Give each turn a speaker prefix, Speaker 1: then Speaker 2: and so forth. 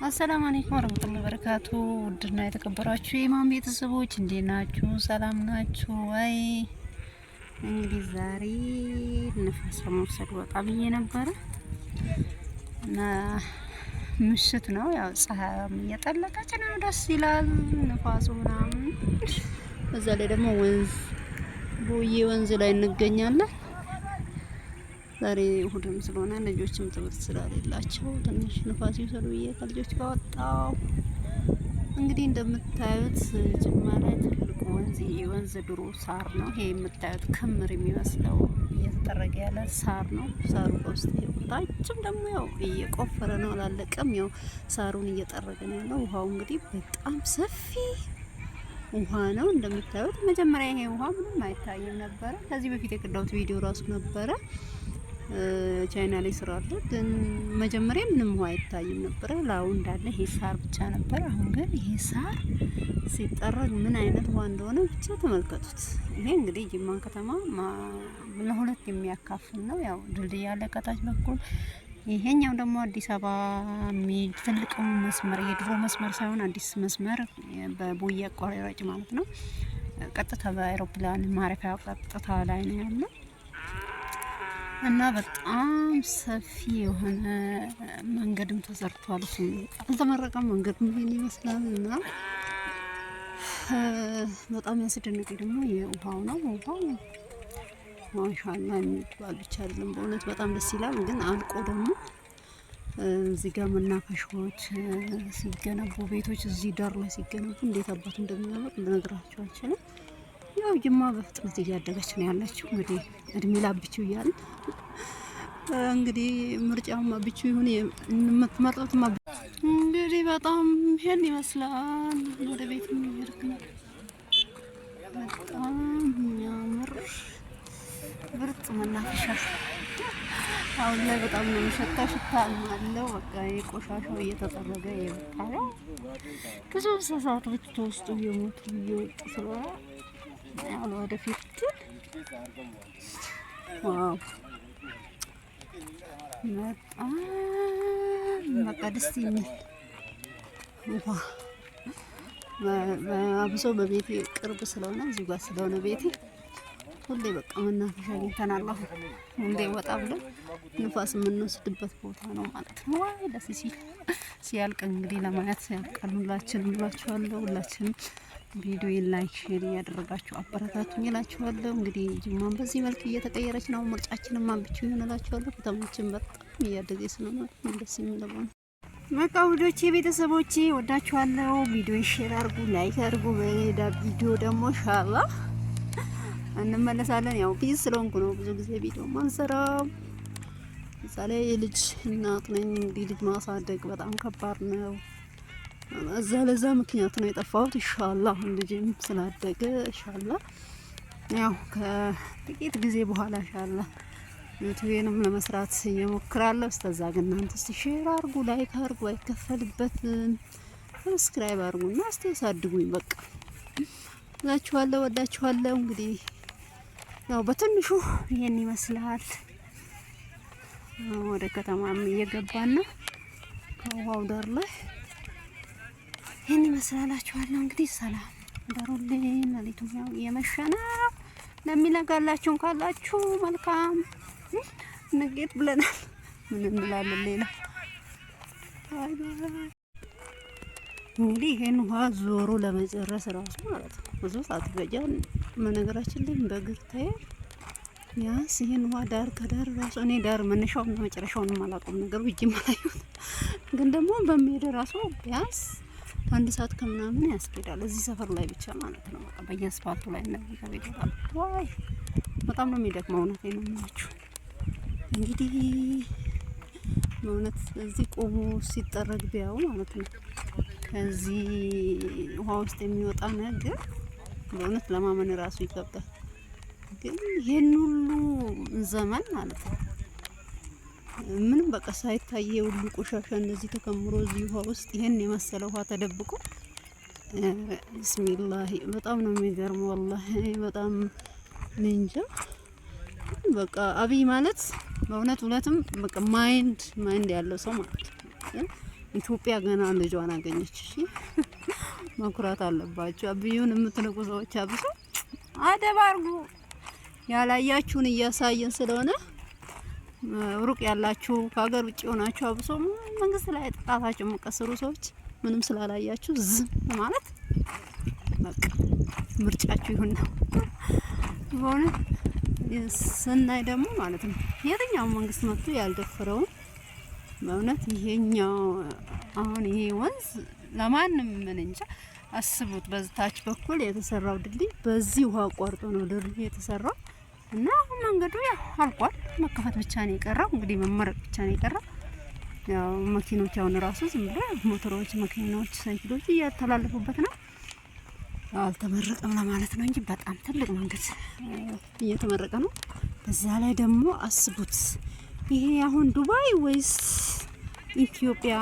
Speaker 1: አሰላሙ አለይኩም ወራህመቱላሂ ወበረካቱ። ውድና የተከበራችሁ የኢማም ቤተሰቦች እንዴት ናችሁ? ሰላም ናችሁ ወይ? እንግዲህ ዛሬ ንፋስ ለመውሰድ ወጣ ብዬ ነበረ እና ምሽት ነው፣ ያው ፀሐይም እየጠለቀች ነው። ደስ ይላል ንፋሱ ምናምን። በዛ ላይ ደግሞ ቦዬ ወንዝ ላይ እንገኛለን። ዛሬ እሁድም ስለሆነ ልጆችም ትምህርት ስለሌላቸው ትንሽ ንፋስ ይውሰዱ ብዬ ከልጆች ጋር ወጣሁ። እንግዲህ እንደምታዩት ጅማ ላይ ትልቁ ወንዝ ድሮ ሳር ነው። ይሄ የምታዩት ክምር የሚመስለው እየተጠረገ ያለ ሳር ነው። ሳሩ በውስጥ ታችም ደግሞ ያው እየቆፈረ ነው፣ አላለቀም። ያው ሳሩን እየጠረገ ነው ያለው። ውሃው እንግዲህ በጣም ሰፊ ውሃ ነው እንደምታዩት። መጀመሪያ ይሄ ውሃ ምንም አይታይም ነበረ። ከዚህ በፊት የቀዳሁት ቪዲዮ ራሱ ነበረ ቻይና ላይ ስራለ፣ ግን መጀመሪያ ምንም ውሃ አይታይም ነበረ። ላው እንዳለ ይሄ ሳር ብቻ ነበር። አሁን ግን ይሄ ሳር ሲጠረግ ምን አይነት ውሃ እንደሆነ ብቻ ተመልከቱት። ይሄ እንግዲህ ጅማን ከተማ ለሁለት የሚያካፍል ነው። ያው ድልድይ ያለ ከታች በኩል፣ ይሄኛው ደግሞ አዲስ አበባ ትልቁ መስመር፣ የድሮ መስመር ሳይሆን አዲስ መስመር በቦዬ አቋራጭ ማለት ነው። ቀጥታ በአይሮፕላን ማረፊያ ቀጥታ ላይ ነው ያለው እና በጣም ሰፊ የሆነ መንገድም ተሰርቷል። እሱ አልተመረቀም፣ መንገዱም ይሄን ይመስላል። እና በጣም ያስደነቀኝ ደግሞ የውሃው ነው። ውሃው ማሻአላ የሚባል ብቻ አይደለም፣ በእውነት በጣም ደስ ይላል። ግን አልቆ ደግሞ እዚህ ጋር መናፈሻዎች ሲገነቡ፣ ቤቶች እዚህ ዳር ላይ ሲገነቡ እንዴት አባቱ እንደሚያምር ልነግራችሁ አልችልም። ያው ጅማ በፍጥነት እያደገች ነው ያለችው። እንግዲህ እድሜ ላብቹ እያለ እንግዲህ ምርጫውማ ብቹ ይሁን የምትመርጡትማ እንግዲህ በጣም ይሄን ይመስላል። ወደ ቤት የሚሄድ ነው። በጣም የሚያምር ብርጥ መናፈሻ አሁን ላይ በጣም ነው የሚሸታው። ሽታ አለው። በቃ የቆሻሻው እየተጠረገ የወጣው ብዙ እንስሳቶች ተውስጡ እየሞቱ እየወጡ ስለሆነ ያው ወደፊት ዋው በጣም በቃ ደስ የሚል ውሃ አብሶ በቤቴ ቅርብ ስለሆነ እዚህ ጋር ስለሆነ ቤቴ ሁሌ በቃ መናፈሻ አግኝተናል። ሁሌ ወጣ ብለን ንፋስ የምንወስድበት ቦታ ነው ማለት ነው። ዋይ ደስ ሲል ሲያልቅ እንግዲህ ለማየት ያልቃል። ሁላችንም እላችኋለሁ፣ ሁላችንም ቪዲዮን ላይክ ሼር እያደረጋችሁ አበረታቱኝ እላችኋለሁ። እንግዲህ ጅማን በዚህ መልክ እየተቀየረች ነው። ምርጫችንም አንብቹ ይሆን እላችኋለሁ። ከተማችን በጣም እያደገ ስለሆነ ደስ የሚለው ነው። በቃ ውዶቼ ቤተሰቦቼ ወዳችኋለሁ። ቪዲዮ ሼር አድርጉ፣ ላይክ አድርጉ። በሌላ ቪዲዮ ደግሞ ኢንሻአላህ እንመለሳለን። ያው ቢዚ ስለሆንኩ ነው ብዙ ጊዜ ቪዲዮ ማንሰራው። ምሳሌ የልጅ እናት ነኝ። እንግዲህ ልጅ ማሳደግ በጣም ከባድ ነው። ለዛ ምክንያት ነው የጠፋሁት። ኢንሻአላህ ልጅም ስላደገ ኢንሻአላህ ያው ከጥቂት ጊዜ በኋላ ኢንሻአላህ ዩቲዩብንም ለመስራት እየሞክራለሁ። እስከዛ ግን እናንተ ሼር አድርጉ፣ ላይክ አድርጉ፣ አይከፈልበትም። ሰብስክራይብ አድርጉና እስቲ ያሳድጉኝ። በቃ እላችኋለሁ፣ ወዳችኋለሁ። እንግዲህ ያው በትንሹ ይሄን ይመስላል። ወደ ከተማም እየገባን ነው ከውሃው ዳር ላይ ይሄን ይመስላላችኋለሁ። እንግዲህ ሰላም ደሩልኝ። ለሊቱም ያው እየመሸ ነው። ለሚነጋላችሁ ካላችሁ መልካም ንጌት ብለናል። ምን እንላለን ሌላ? እንግዲህ ይሄን ውሃ ዞሮ ለመጨረስ ራሱ ማለት ነው ብዙ ሰዓት ይፈጃል። በነገራችን ላይ በእግር ታየው ያስ ይሄን ውሃ ዳር ከዳር ራሱ እኔ ዳር መነሻውና መጨረሻውን ማላውቀው ነገር ውጪ ማላየው፣ ግን ደግሞ በሚሄድ ራሱ ቢያንስ አንድ ሰዓት ከምናምን ያስኬዳል። እዚህ ሰፈር ላይ ብቻ ማለት ነው። በቃ በየአስፋልቱ ላይ እንደዚህ ከቤት ዋይ በጣም ነው የሚደክመው። እውነቴን ነው የምላችሁ። እንግዲህ በእውነት እዚህ ቆሞ ሲጠረግ ቢያው ማለት ነው ከዚህ ውሃ ውስጥ የሚወጣ ነገር በእውነት ለማመን ራሱ ይከብዳል። ግን ይሄን ሁሉ ዘመን ማለት ነው ምንም በቃ ሳይታይ ሁሉ ቆሻሻ እንደዚህ ተከምሮ እዚህ ውሃ ውስጥ ይሄን የመሰለ ውሃ ተደብቆ ቢስሚላህ በጣም ነው የሚገርመው። ወላሂ በጣም እንጃ። በቃ አብይ ማለት በእውነት እውነትም በቃ ማይንድ ያለው ሰው ማለት ነው። ኢትዮጵያ ገና ልጇን አገኘች። እሺ መኩራት አለባችሁ። አብዩን የምትነቁ ሰዎች አብሶ አደብ አድርጉ። ያላያችሁን እያሳየን ስለሆነ ሩቅ ያላችሁ ከሀገር ውጭ ሆናችሁ አብሶ መንግስት ላይ ጣታችሁ የምትቀስሩ ሰዎች ምንም ስላላያችሁ ዝም ማለት በቃ ምርጫችሁ ይሁን ነው። በእውነት ስናይ ደግሞ ማለት ነው የትኛው መንግስት መጥቶ ያልደፈረውን በእውነት ይሄኛው አሁን ይሄ ወንዝ ለማንም ምን እንጃ አስቡት። በታች በኩል የተሰራው ድልድይ በዚህ ውሃ አቋርጦ ነው ድልድዩ የተሰራው እና መንገዱ ያው አልቋል። መከፈት ብቻ ነው የቀረው። እንግዲህ መመረቅ ብቻ ነው የቀረው። ያው መኪኖች አሁን ራሱ ዝም ብሎ ሞተሮች፣ መኪናዎች፣ ሳይክሎች እያተላለፉበት ነው። አልተመረቀም ለማለት ነው እንጂ በጣም ትልቅ መንገድ እየተመረቀ ነው። በዛ ላይ ደግሞ አስቡት ይሄ አሁን ዱባይ ወይስ ኢትዮጵያ